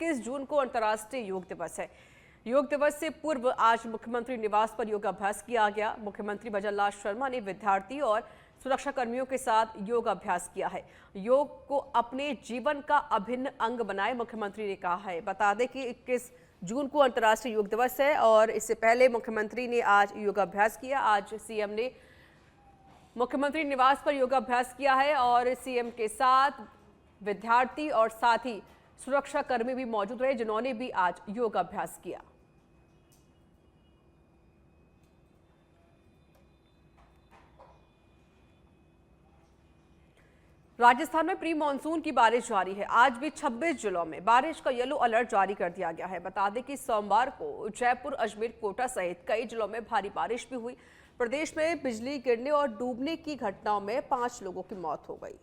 21 जून को अंतर्राष्ट्रीय योग दिवस है। योग दिवस से पूर्व आज मुख्यमंत्री निवास पर योगाभ्यास किया गया। मुख्यमंत्री भजनलाल शर्मा ने विद्यार्थी और सुरक्षा कर्मियों के साथ योग अभ्यास किया है। योग को अपने जीवन का अभिन्न अंग बनाए, मुख्यमंत्री ने कहा है। बता दें कि 21 जून को अंतर्राष्ट्रीय योग दिवस है और इससे पहले मुख्यमंत्री ने आज योगाभ्यास किया। आज सीएम ने मुख्यमंत्री निवास पर योगाभ्यास किया है और सीएम के साथ विद्यार्थी और साथ ही सुरक्षा कर्मी भी मौजूद रहे, जिन्होंने भी आज योगाभ्यास किया। राजस्थान में प्री मानसून की बारिश जारी है। आज भी 26 जिलों में बारिश का येलो अलर्ट जारी कर दिया गया है। बता दें कि सोमवार को जयपुर, अजमेर, कोटा सहित कई जिलों में भारी बारिश भी हुई। प्रदेश में बिजली गिरने और डूबने की घटनाओं में 5 लोगों की मौत हो गई।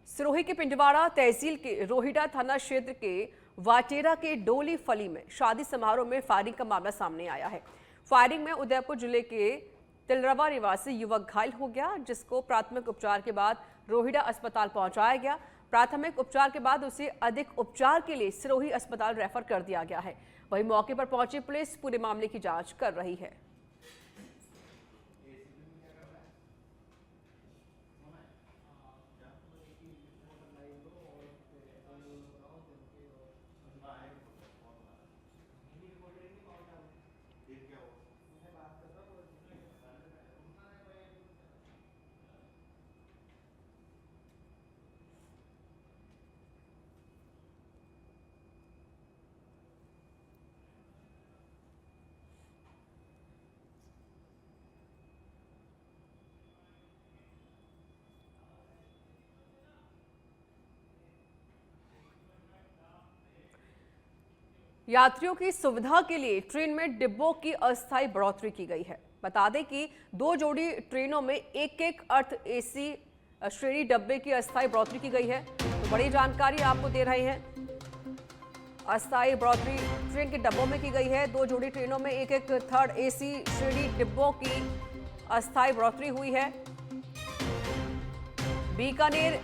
सिरोही के पिंडवाड़ा तहसील के रोहिड़ा थाना क्षेत्र के वाटेरा के डोली फली में शादी समारोह में फायरिंग का मामला सामने आया है। फायरिंग में उदयपुर जिले के तिलरवा निवासी युवक घायल हो गया, जिसको प्राथमिक उपचार के बाद रोहिड़ा अस्पताल पहुंचाया गया। प्राथमिक उपचार के बाद उसे अधिक उपचार के लिए सिरोही अस्पताल रेफर कर दिया गया है। वहीं मौके पर पहुंची पुलिस पूरे मामले की जांच कर रही है। यात्रियों की सुविधा के लिए ट्रेन में डिब्बों की अस्थायी बढ़ोतरी की गई है। बता दें कि 2 जोड़ी ट्रेनों में एक अर्थ एसी श्रेणी डब्बे की अस्थायी बढ़ोतरी की गई है। तो बड़ी जानकारी आपको दे रहे हैं। अस्थायी बढ़ोतरी ट्रेन के डब्बों में की गई है। 2 जोड़ी ट्रेनों में एक थर्ड एसी श्रेणी डिब्बों की अस्थायी बढ़ोतरी हुई है। बीकानेर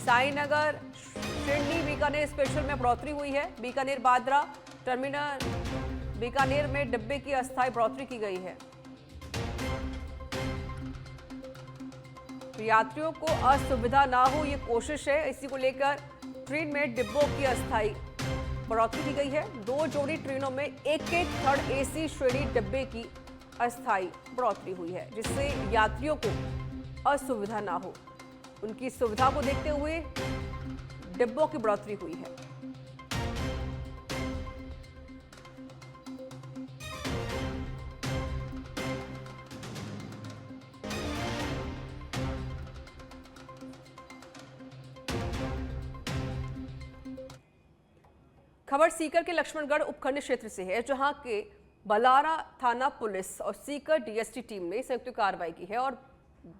साईनगर श्रेणी बीकानेर स्पेशल में बढ़ोतरी हुई है। बीकानेर बांद्रा टर्मिनल बीकानेर में डिब्बे की अस्थायी बढ़ोतरी की गई है। यात्रियों को असुविधा ना हो, ये कोशिश है। इसी को लेकर ट्रेन में डिब्बों की अस्थायी बढ़ोतरी की गई है। 2 जोड़ी ट्रेनों में एक थर्ड एसी श्रेणी डिब्बे की अस्थायी बढ़ोतरी हुई है, जिससे यात्रियों को असुविधा ना हो। उनकी सुविधा को देखते हुए डिब्बों की बढ़ोतरी हुई है। खबर सीकर के लक्ष्मणगढ़ उपखंड क्षेत्र से है, जहां के बलारा थाना पुलिस और सीकर डीएसटी टीम ने संयुक्त कार्रवाई की है और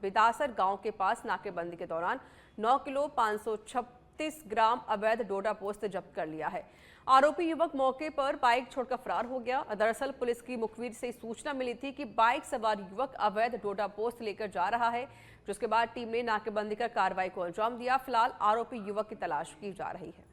बिदासर गांव के पास नाकेबंदी के दौरान 9 किलो 536 ग्राम अवैध डोडा पोस्त जब्त कर लिया है। आरोपी युवक मौके पर बाइक छोड़कर फरार हो गया। दरअसल पुलिस की मुखबिर से सूचना मिली थी कि बाइक सवार युवक अवैध डोडा पोस्त लेकर जा रहा है, जिसके बाद टीम ने नाकेबंदी कर कार्रवाई को अंजाम दिया। फिलहाल आरोपी युवक की तलाश की जा रही है।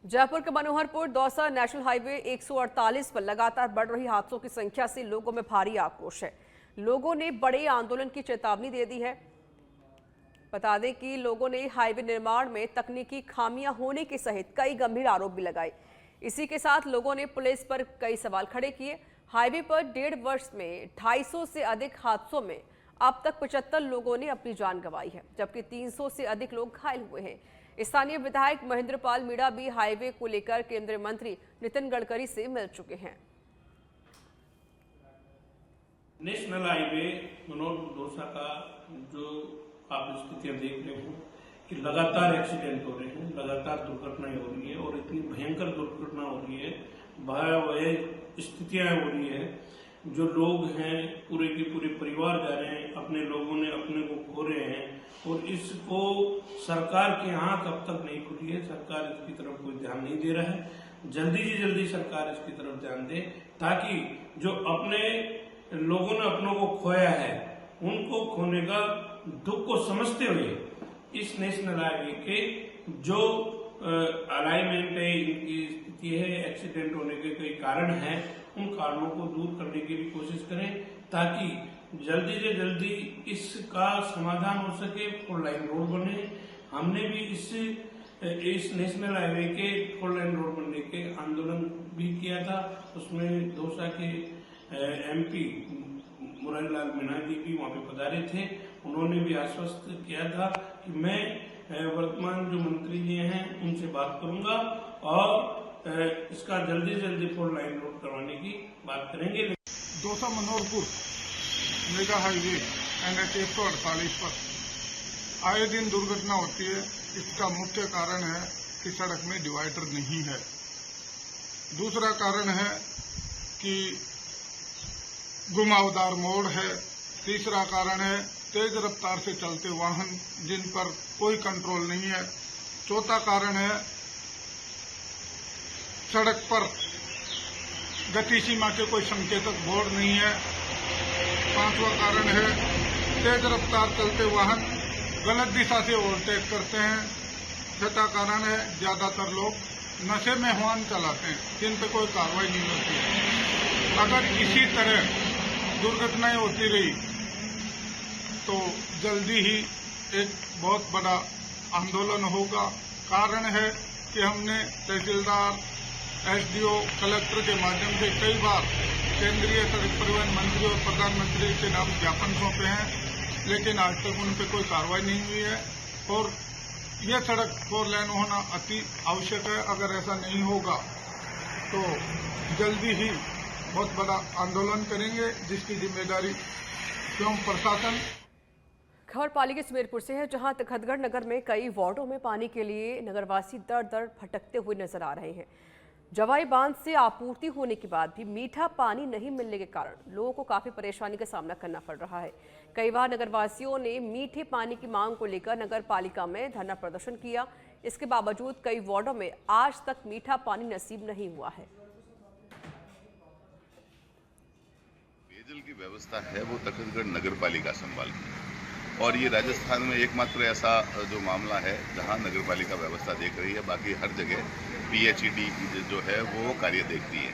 जयपुर के मनोहरपुर दौसा नेशनल हाईवे 148 पर लगातार बढ़ रही हादसों की संख्या से लोगों में भारी आक्रोश है। लोगों ने बड़े आंदोलन की चेतावनी दे दी है। बता दें कि लोगों ने हाईवे निर्माण में तकनीकी खामियां होने के सहित कई गंभीर आरोप भी लगाए। इसी के साथ लोगों ने पुलिस पर कई सवाल खड़े किए। हाईवे पर 1.5 वर्ष में 250 से अधिक हादसों में अब तक 75 लोगों ने अपनी जान गंवाई है, जबकि 300 से अधिक लोग घायल हुए हैं। स्थानीय विधायक महेंद्र पाल मीणा भी हाईवे को लेकर केंद्रीय मंत्री नितिन गडकरी से मिल चुके हैं। नेशनल हाईवे मनोहरपुर दौसा का जो आप स्थितियां देख रहे हो कि लगातार एक्सीडेंट हो रहे हैं, लगातार दुर्घटनाएं हो रही है और इतनी भयंकर दुर्घटना हो रही है, भयावह स्थितियां हो रही है। जो लोग हैं पूरे के पूरे परिवार जा रहे हैं, अपने लोगों ने अपने को खो रहे हैं और इसको सरकार की आंख अब तक नहीं खुली है। सरकार इसकी तरफ कोई ध्यान नहीं दे रहा है। जल्दी से जल्दी सरकार इसकी तरफ ध्यान दे, ताकि जो अपने लोगों ने अपनों को खोया है उनको खोने का दुख को समझते हुए इस नेशनल हाईवे के जो अलाइनमेंट है, इनकी स्थिति है, एक्सीडेंट होने के कई कारण हैं, उन कारणों को दूर करने की भी कोशिश करें, ताकि जल्दी से जल्दी इसका समाधान हो सके, 4 लाइन रोड बने। हमने भी इस नेशनल हाईवे के 4 लाइन रोड बनने के आंदोलन भी किया था। उसमें दौसा के MP मुरारीलाल मीणा जी भी वहां पे पधारे थे। उन्होंने भी आश्वस्त किया था कि मैं वर्तमान जो मंत्री जी हैं उनसे बात करूंगा और इसका जल्दी से जल्दी 4 लाइन रोड करवाने की बात करेंगे। Dausa Manoharpur mega highway NH 148 पर आए दिन दुर्घटना होती है। इसका मुख्य कारण है कि सड़क में डिवाइडर नहीं है। दूसरा कारण है कि घुमावदार मोड़ है। तीसरा कारण है तेज रफ्तार से चलते वाहन जिन पर कोई कंट्रोल नहीं है। चौथा कारण है सड़क पर गति सीमा के कोई संकेतक बोर्ड नहीं है। पांचवा कारण है तेज रफ्तार चलते वाहन गलत दिशा से ओवरटेक करते हैं। छठा कारण है ज्यादातर लोग नशे में वाहन चलाते हैं जिन पर कोई कार्रवाई नहीं होती है। अगर इसी तरह दुर्घटनाएं होती रही तो जल्दी ही एक बहुत बड़ा आंदोलन होगा। कारण है कि हमने तहसीलदार, SDO, कलेक्टर के माध्यम से कई बार केंद्रीय सड़क परिवहन मंत्री और प्रधानमंत्री के नाम ज्ञापन सौंपे हैं, लेकिन आज तक उन पर कोई कार्रवाई नहीं हुई है। और यह सड़क 4 लेन होना अति आवश्यक है। अगर ऐसा नहीं होगा तो जल्दी ही बहुत बड़ा आंदोलन करेंगे, जिसकी जिम्मेदारी स्वयं प्रशासन। खबर पाली के सुमेरपुर से है, जहां तखतगढ़ नगर में कई वार्डों में पानी के लिए नगरवासी दर दर भटकते हुए नजर आ रहे हैं। जवाई बांध से आपूर्ति होने के बाद भी मीठा पानी नहीं मिलने के कारण लोगों को काफी परेशानी का सामना करना पड़ रहा है। कई बार नगरवासियों ने मीठे पानी की मांग को लेकर नगर पालिका में धरना प्रदर्शन किया। इसके बावजूद कई वार्डों में आज तक मीठा पानी नसीब नहीं हुआ है। पेयजल की व्यवस्था है वो तखतगढ़ नगर पालिका संभालती है, और ये राजस्थान में एकमात्र ऐसा जो मामला है जहां नगर पालिका व्यवस्था देख रही है। बाकी हर जगह PHED जो है वो कार्य देखती है।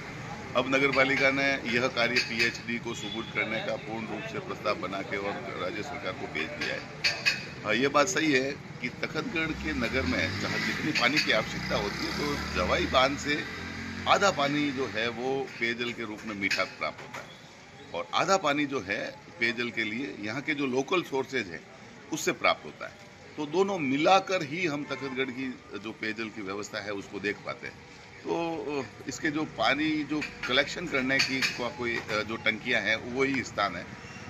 अब नगर पालिका ने यह कार्य PHED को सुपुर्द करने का पूर्ण रूप से प्रस्ताव बना के और राज्य सरकार को भेज दिया है। ये बात सही है कि तखतगढ़ के नगर में जहाँ जितनी पानी की आवश्यकता होती है, तो जवाई बांध से आधा पानी जो है वो पेयजल के रूप में मीठा प्राप्त होता है, और आधा पानी जो है पेयजल के लिए यहाँ के जो लोकल सोर्सेज है उससे प्राप्त होता है। तो दोनों मिलाकर ही हम तखतगढ़ की जो पेयजल की व्यवस्था है उसको देख पाते हैं। तो इसके जो पानी जो कलेक्शन करने की कोई जो टंकियां हैं वही स्थान है,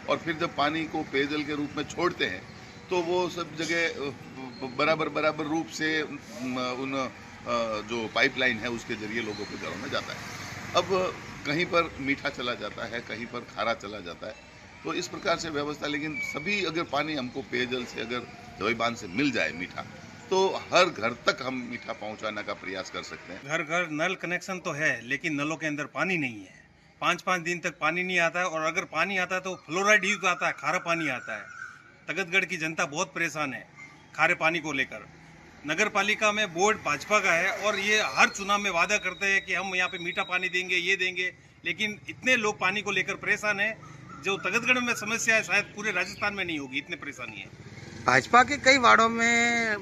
और फिर जब पानी को पेयजल के रूप में छोड़ते हैं तो वो सब जगह बराबर रूप से उन जो पाइपलाइन है उसके जरिए लोगों के घरों में जाता है। अब कहीं पर मीठा चला जाता है, कहीं पर खारा चला जाता है, तो इस प्रकार से व्यवस्था। लेकिन सभी अगर पानी हमको पेयजल से अगर जवाई बांध से मिल जाए मीठा, तो हर घर तक हम मीठा पहुंचाने का प्रयास कर सकते हैं। घर घर नल कनेक्शन तो है, लेकिन नलों के अंदर पानी नहीं है। 5-5 दिन तक पानी नहीं आता है, और अगर पानी आता है तो फ्लोराइड युक्त आता है, खारा पानी आता है। तखतगढ़ की जनता बहुत परेशान है खारे पानी को लेकर। नगर पालिका में बोर्ड भाजपा का है, और ये हर चुनाव में वादा करते हैं कि हम यहाँ पे मीठा पानी देंगे, ये देंगे, लेकिन इतने लोग पानी को लेकर परेशान है। जो तखतगढ़ में समस्या है शायद पूरे राजस्थान में नहीं होगी, इतनी परेशानी है। भाजपा के कई वार्डों में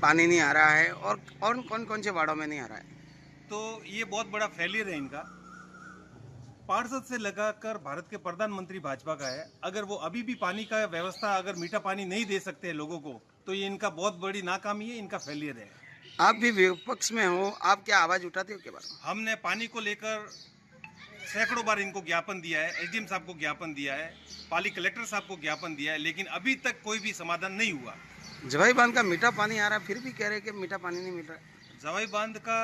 पानी नहीं आ रहा है, और कौन कौन से वार्डों में नहीं आ रहा है? तो ये बहुत बड़ा फेलियर है इनका। पार्षद से लगाकर भारत के प्रधानमंत्री भाजपा का है। अगर वो अभी भी पानी का व्यवस्था, अगर मीठा पानी नहीं दे सकते हैं लोगों को, तो ये इनका बहुत बड़ी नाकामी है, इनका फेलियर है। आप भी विपक्ष में हो, आप क्या आवाज उठाते हो के बारे में? हमने पानी को लेकर सैकड़ों बार इनको ज्ञापन दिया है, SDM साहब को ज्ञापन दिया है, पाली कलेक्टर साहब को ज्ञापन दिया है, लेकिन अभी तक कोई भी समाधान नहीं हुआ। जवाई बांध का मीठा पानी आ रहा है, फिर भी कह रहे हैं कि मीठा पानी नहीं मिल रहा है। जवाई बांध का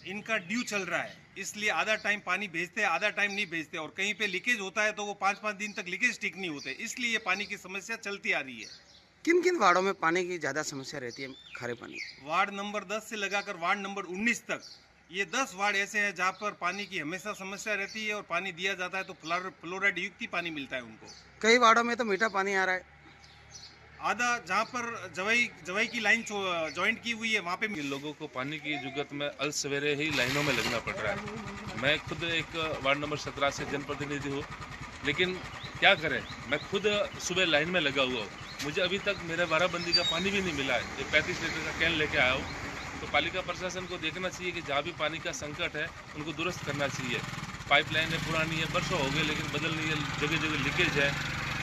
इनका ड्यू चल रहा है, इसलिए आधा टाइम पानी भेजते हैं, आधा टाइम नहीं भेजते, और कहीं पे लीकेज होता है तो वो 5-5 दिन तक लीकेज ठीक नहीं होते, इसलिए ये पानी की समस्या चलती आ रही है। किन किन वार्डों में पानी की ज्यादा समस्या रहती है? खारे पानी वार्ड नंबर 10 से लगाकर वार्ड नंबर 19 तक ये 10 वार्ड ऐसे हैं जहाँ पर पानी की हमेशा समस्या रहती है और पानी दिया जाता है तो फ्लोराइड युक्त ही पानी मिलता है उनको। कई वार्डों में तो मीठा पानी आ रहा है। आधा जहाँ पर जवाई की लाइन ज्वाइंट की हुई है वहाँ पे लोगों को पानी की जरूरत में अल सवेरे ही लाइनों में लगना पड़ रहा है। मैं खुद एक वार्ड नंबर 17 से जनप्रतिनिधि हूँ, लेकिन क्या करें, मैं खुद सुबह लाइन में लगा हुआ हूँ। मुझे अभी तक मेरे 12 बंदी का पानी भी नहीं मिला है। ये 35 लीटर का कैन लेके आया हूँ। तो पालिका प्रशासन को देखना चाहिए कि जहाँ भी पानी का संकट है उनको दुरुस्त करना चाहिए। पाइपलाइनें पुरानी है, बरसों हो गए, लेकिन बदलनी है, जगह जगह लीकेज है,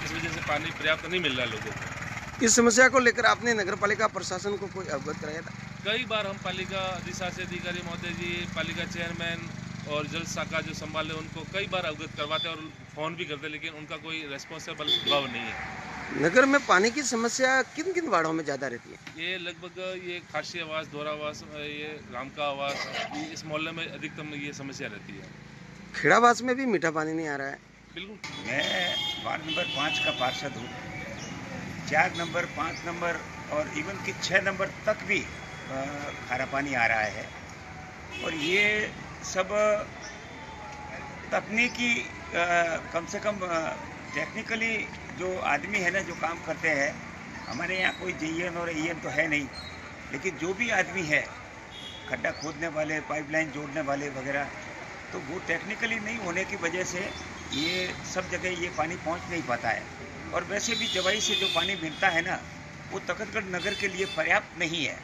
इस वजह से पानी पर्याप्त नहीं मिल रहा लोगों को। इस समस्या को लेकर आपने नगर पालिका प्रशासन को कोई अवगत कराया था? कई बार हम पालिका अधिशासी अधिकारी महोदय जी, पालिका चेयरमैन और जल शाखा जो संभाले उनको कई बार अवगत करवाते और फ़ोन भी करते, लेकिन उनका कोई रेस्पॉन्सिबल भाव नहीं है। नगर में पानी की समस्या किन किन वार्डों में ज़्यादा रहती है? ये लगभग ये खासी आवास, दोहरा आवास, ये राम का आवास, इस मोहल्ले में अधिकतम ये समस्या रहती है। खेड़ावास में भी मीठा पानी नहीं आ रहा है। बिल्कुल। मैं वार्ड नंबर 5 का पार्षद हूँ। 4 नंबर, 5 नंबर और इवन कि 6 नंबर तक भी खारा पानी आ रहा है। और ये सब तकनीकी कम से कम टेक्निकली जो आदमी है ना, जो काम करते हैं, हमारे यहाँ कोई जेईएन और एईएन तो है नहीं, लेकिन जो भी आदमी है, खड्डा खोदने वाले, पाइपलाइन जोड़ने वाले वगैरह, तो वो टेक्निकली नहीं होने की वजह से ये सब जगह ये पानी पहुँच नहीं पाता है। और वैसे भी जवाई से जो पानी मिलता है ना, वो तखतगढ़ नगर के लिए पर्याप्त नहीं है।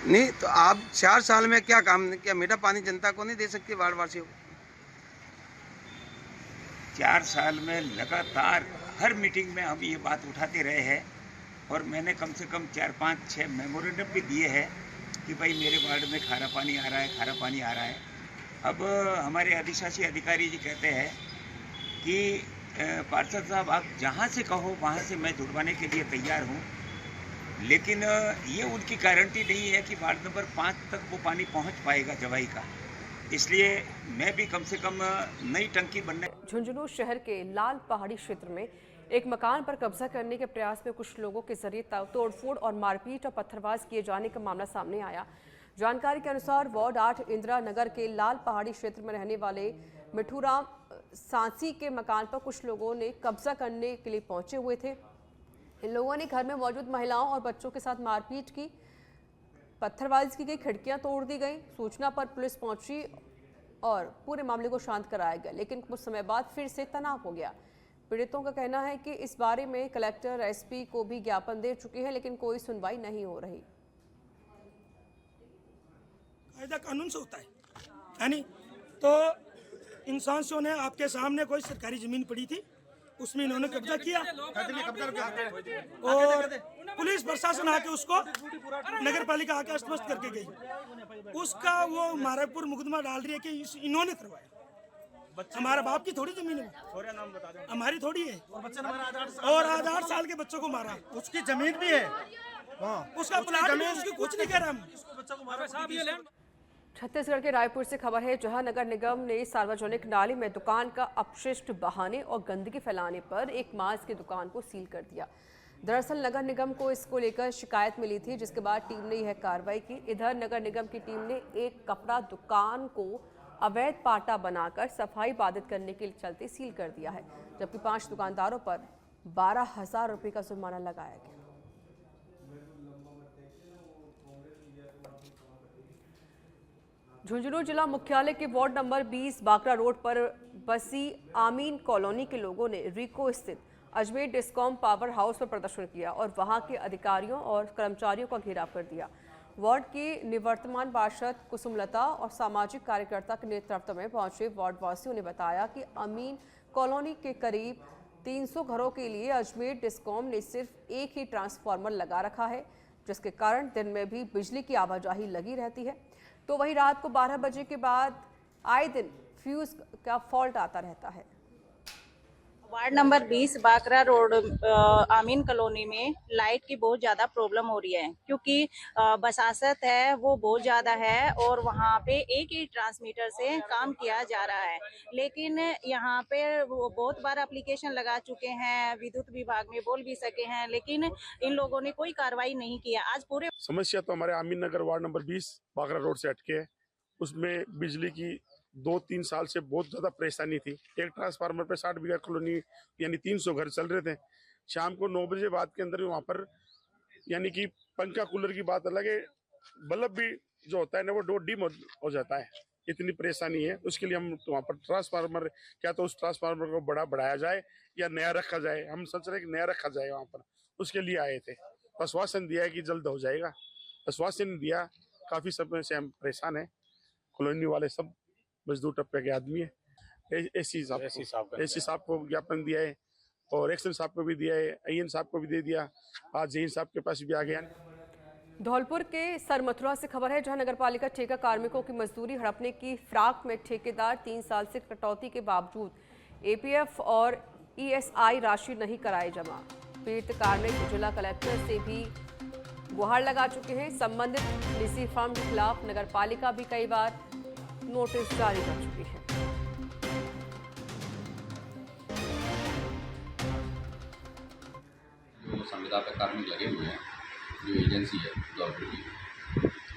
नहीं तो आप 4 साल में क्या काम किया? मीठा पानी जनता को नहीं दे सकती वार्ड वासियों को? 4 साल में लगातार हर मीटिंग में हम ये बात उठाते रहे हैं और मैंने कम से कम 4, 5, 6 मेमोरेंडम भी दिए हैं कि भाई मेरे वार्ड में खारा पानी आ रहा है, खारा पानी आ रहा है। अब हमारे अधिशासी अधिकारी जी कहते हैं कि पार्षद साहब आप जहाँ से कहो वहाँ से मैं जुड़वाने के लिए तैयार हूँ, लेकिन ये उनकी गारंटी नहीं है कि वार्ड नंबर 5 तक वो पानी पहुँच पाएगा जवाई का। इसलिए मैं भी कम से कम नई टंकी बनने। झुंझुनू शहर के लाल पहाड़ी क्षेत्र में एक मकान पर कब्जा करने के प्रयास में कुछ लोगों के जरिए तोड़फोड़ और मारपीट और पत्थरबाज किए जाने का मामला सामने आया। जानकारी के अनुसार वार्ड 8 इंदिरा नगर के लाल पहाड़ी क्षेत्र में रहने वाले मिठूराम सांसी के मकान पर कुछ लोगों ने कब्जा करने के लिए पहुंचे हुए थे। इन लोगों ने घर में मौजूद महिलाओं और बच्चों के साथ मारपीट की, पत्थरबाजी की गई, खिड़कियां तोड़ दी गई। सूचना पर पुलिस पहुंची और पूरे मामले को शांत कराया गया, लेकिन कुछ समय बाद फिर से तनाव हो गया। पीड़ितों का कहना है कि इस बारे में कलेक्टर, एसपी को भी ज्ञापन दे चुके हैं, लेकिन कोई सुनवाई नहीं हो रही। कायदा कानून से होता है नहीं? तो इंसान से ने आपके सामने कोई सरकारी जमीन पड़ी थी, उसमें इन्होंने कब्जा किया और पुलिस प्रशासन आके उसको नगर पालिका आके अस्त करके गई। उसका वो मारापुर मुकदमा डाल रही है कि इन्होंने करवाया। हमारा बाप की थोड़ी जमीन है, हमारी थोड़ी है। और आज 8 साल के बच्चों को मारा, उसकी जमीन भी है, उसका प्लाट भी, उसकी कुछ नहीं कह रहा। छत्तीसगढ़ के रायपुर से खबर है, जहां नगर निगम ने सार्वजनिक नाले में दुकान का अपशिष्ट बहाने और गंदगी फैलाने पर एक मांस की दुकान को सील कर दिया। दरअसल नगर निगम को इसको लेकर शिकायत मिली थी, जिसके बाद टीम ने यह कार्रवाई की। इधर नगर निगम की टीम ने एक कपड़ा दुकान को अवैध पाटा बनाकर सफाई बाधित करने के चलते सील कर दिया है, जबकि 5 दुकानदारों पर 12,000 रुपये का जुर्माना लगाया गया। झुंझुनू जिला मुख्यालय के वार्ड नंबर 20 बाकरा रोड पर बसी आमीन कॉलोनी के लोगों ने रिको स्थित अजमेर डिस्कॉम पावर हाउस पर प्रदर्शन किया और वहां के अधिकारियों और कर्मचारियों का घेराव कर दिया। वार्ड की निवर्तमान पार्षद कुसुमलता और सामाजिक कार्यकर्ता के नेतृत्व में पहुंचे वार्ड वासियों ने बताया कि अमीन कॉलोनी के करीब 300 घरों के लिए अजमेर डिस्कॉम ने सिर्फ एक ही ट्रांसफार्मर लगा रखा है, जिसके कारण दिन में भी बिजली की आवाजाही लगी रहती है, तो वहीं रात को 12 बजे के बाद आए दिन फ्यूज का फॉल्ट आता रहता है। वार्ड नंबर 20 बाकरा रोड आमीन कॉलोनी में लाइट की बहुत ज़्यादा प्रॉब्लम हो रही है, क्योंकि बसासत है वो बहुत ज़्यादा है और वहाँ पे एक ही ट्रांसमीटर से काम किया जा रहा है। लेकिन यहाँ पे वो बहुत बार एप्लीकेशन लगा चुके हैं, विद्युत विभाग में बोल भी सके हैं, लेकिन इन लोगों ने कोई कार्रवाई नहीं किया। आज पूरे समस्या तो हमारे आमीन नगर वार्ड नंबर 20 बाकरा रोड से अटके है। उसमें बिजली की 2-3 साल से बहुत ज़्यादा परेशानी थी। एक ट्रांसफार्मर पे 60 बीघा कॉलोनी यानी 300 घर चल रहे थे। शाम को 9 बजे बाद के अंदर वहाँ पर यानी कि पंखा कूलर की बात अलग है, बल्ब भी जो होता है ना वो डिम हो जाता है। इतनी परेशानी है। उसके लिए हम वहाँ पर ट्रांसफार्मर, क्या तो उस ट्रांसफार्मर को बढ़ाया जाए या नया रखा जाए। हम सोच रहे कि नया रखा जाए वहाँ पर, उसके लिए आए थे। आश्वासन दिया है कि जल्द हो जाएगा, आश्वासन दिया। काफ़ी समय से हम परेशान हैं। कॉलोनी वाले सब मजदूर टप्पे के आदमी है। एसी साहब को ज्ञापन दिया है और एक्शन साहब को भी दिया है, आईएन साहब को भी दे दिया। आज जहीन साहब के पास भी आ गया। धौलपुर के सरमथुरा से खबर है, जहां नगरपालिका ठेका कार्मिकों की मजदूरी हड़पने की फिराक में ठेकेदार 3 साल से कटौती के बावजूद एपीएफ और ईएसआई राशि नहीं कराए जमा। पीड़ित कार्मिक जिला कलेक्टर से भी गुहार लगा चुके हैं। संबंधित निजी फर्म के खिलाफ नगरपालिका भी कई बार नोटिस जारी कर चुकी है। जो संविदा पे कार्मिक लगे हुए हैं, जो एजेंसी है धौलपुर की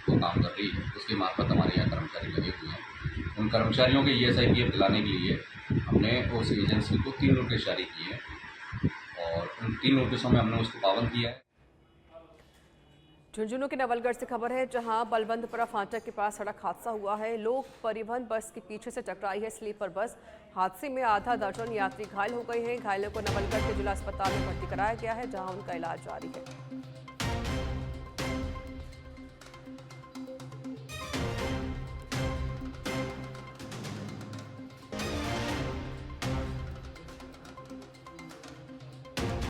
वो काम कर रही है, उसके मार्फत हमारे यहाँ कर्मचारी लगे हुए हैं। उन कर्मचारियों के ईएसआई पीएफ दिलाने के लिए हमने उस एजेंसी को 3 नोटिस जारी किए हैं और उन 3 नोटिसों में हमने उसको पाबंद किया है। झुंझुनू के नवलगढ़ से खबर है, जहां बलबंदपुरा फाटक के पास सड़क हादसा हुआ है। लोक परिवहन बस के पीछे से टकराई है स्लीपर बस। हादसे में आधा दर्जन यात्री घायल हो गए हैं। घायलों को नवलगढ़ के जिला अस्पताल में भर्ती कराया गया है, जहां उनका इलाज जारी है।